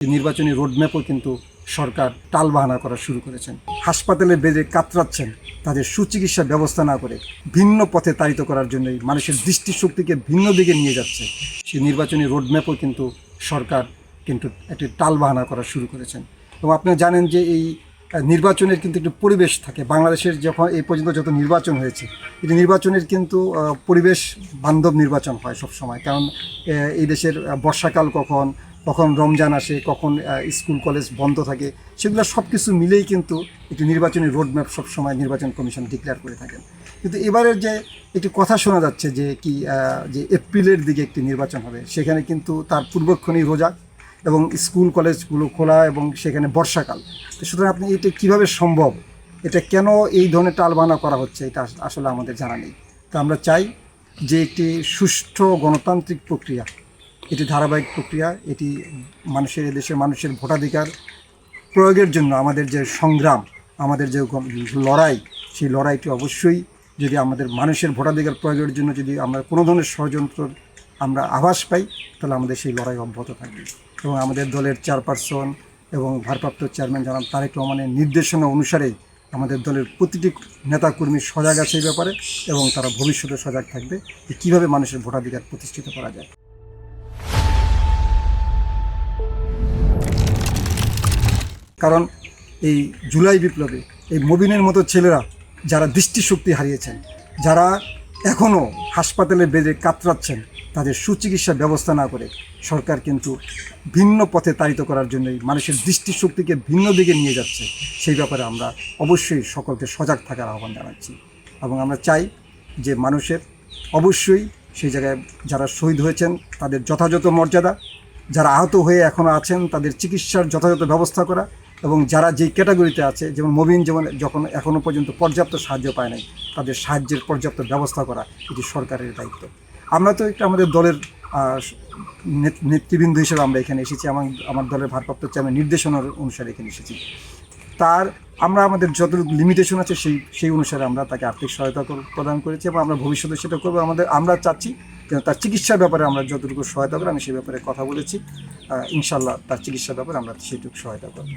নির্বাচনী রোডম্যাপও কিন্তু সরকার টালবাহানা করা শুরু করেছেন। হাসপাতালে বেডে কাতরাচ্ছেন তাদের সুচিকিৎসা ব্যবস্থা না করে ভিন্ন পথে তাড়িত করার জন্যই মানুষের দৃষ্টিশক্তিকে ভিন্ন দিকে নিয়ে যাচ্ছে। সেই নির্বাচনী রোডম্যাপও কিন্তু সরকার কিন্তু একটি টালবাহানা করা শুরু করেছেন। এবং আপনারা জানেন যে এই নির্বাচনের কিন্তু একটি পরিবেশ থাকে। বাংলাদেশের যখন এই পর্যন্ত যত নির্বাচন হয়েছে, এটি নির্বাচনের কিন্তু পরিবেশ বান্ধব নির্বাচন হয় সব সময়। কারণ এই দেশের বর্ষাকাল কখন রমজান আসে, কখন স্কুল কলেজ বন্ধ থাকে, সেগুলো সব কিছু মিলেই কিন্তু একটি নির্বাচনী রোডম্যাপ সবসময় নির্বাচন কমিশন ডিক্লেয়ার করে থাকেন। কিন্তু এবারের যে একটি কথা শোনা যাচ্ছে যে যে এপ্রিলের দিকে একটি নির্বাচন হবে, সেখানে কিন্তু তার পূর্বক্ষণই রোজা এবং স্কুল কলেজগুলো খোলা এবং সেখানে বর্ষাকাল। তো সুতরাং আপনি এটা কীভাবে সম্ভব, এটা কেন এই ধরনের টালবাহানা করা হচ্ছে, এটা আসলে আমাদের জানা নেই। তো আমরা চাই যে একটি সুষ্ঠু গণতান্ত্রিক প্রক্রিয়া, এটি ধারাবাহিক প্রক্রিয়া, এটি এদেশের মানুষের ভোটাধিকার প্রয়োগের জন্য আমাদের যে সংগ্রাম, আমাদের যে লড়াই, সেই লড়াইটি অবশ্যই যদি আমাদের মানুষের ভোটাধিকার প্রয়োগের জন্য যদি আমরা কোনো ধরনের ষড়যন্ত্র আমরা আভাস পাই, তাহলে আমাদের সেই লড়াই অব্যাহত থাকবে। এবং আমাদের দলের চেয়ারপারসন এবং ভারপ্রাপ্ত চেয়ারম্যান জনাব তারেক রহমানের নির্দেশনা অনুসারেই আমাদের দলের প্রতিটি নেতাকর্মী সজাগ আছে এই ব্যাপারে, এবং তারা ভবিষ্যতে সজাগ থাকবে যে কীভাবে মানুষের ভোটাধিকার প্রতিষ্ঠিত করা যায়। কারণ এই জুলাই বিপ্লবে এই মবিনের মতো ছেলেরা যারা দৃষ্টিশক্তি হারিয়েছেন, যারা এখনও হাসপাতালে বেডে কাতরাচ্ছেন, তাদের সুচিকিৎসা ব্যবস্থা না করে সরকার কিন্তু ভিন্ন পথে তাড়িত করার জন্যই মানুষের দৃষ্টিশক্তিকে ভিন্ন দিকে নিয়ে যাচ্ছে। সেই ব্যাপারে আমরা অবশ্যই সকলকে সজাগ থাকার আহ্বান জানাচ্ছি। এবং আমরা চাই যে মানুষের অবশ্যই সেই জায়গায় যারা শহীদ হয়েছেন তাদের যথাযথ মর্যাদা, যারা আহত হয়ে এখনও আছেন তাদের চিকিৎসার যথাযথ ব্যবস্থা করা, এবং যারা যেই ক্যাটাগরিতে আছে, যেমন মবিন যখন এখনও পর্যন্ত পর্যাপ্ত সাহায্য পায় নাই, তাদের সাহায্যের পর্যাপ্ত ব্যবস্থা করা এটি সরকারের দায়িত্ব। আমরা তো একটা আমাদের দলের নেতৃবৃন্দ হিসেবে আমরা এখানে এসেছি, আমার দলের ভারপ্রাপ্ত চেয়ারম্যান নির্দেশনার অনুসারে এখানে এসেছি। আমরা আমাদের যতটুকু লিমিটেশন আছে সেই অনুসারে আমরা তাকে আর্থিক সহায়তা প্রদান করেছি, এবং আমরা ভবিষ্যতে সেটা করবো। আমরা চাচ্ছি যে তার চিকিৎসার ব্যাপারে আমরা যতটুকু সহায়তা করবো, আমি সেই ব্যাপারে কথা বলেছি। ইনশাল্লাহ তার চিকিৎসার ব্যাপারে আমরা সেটুকু সহায়তা করব।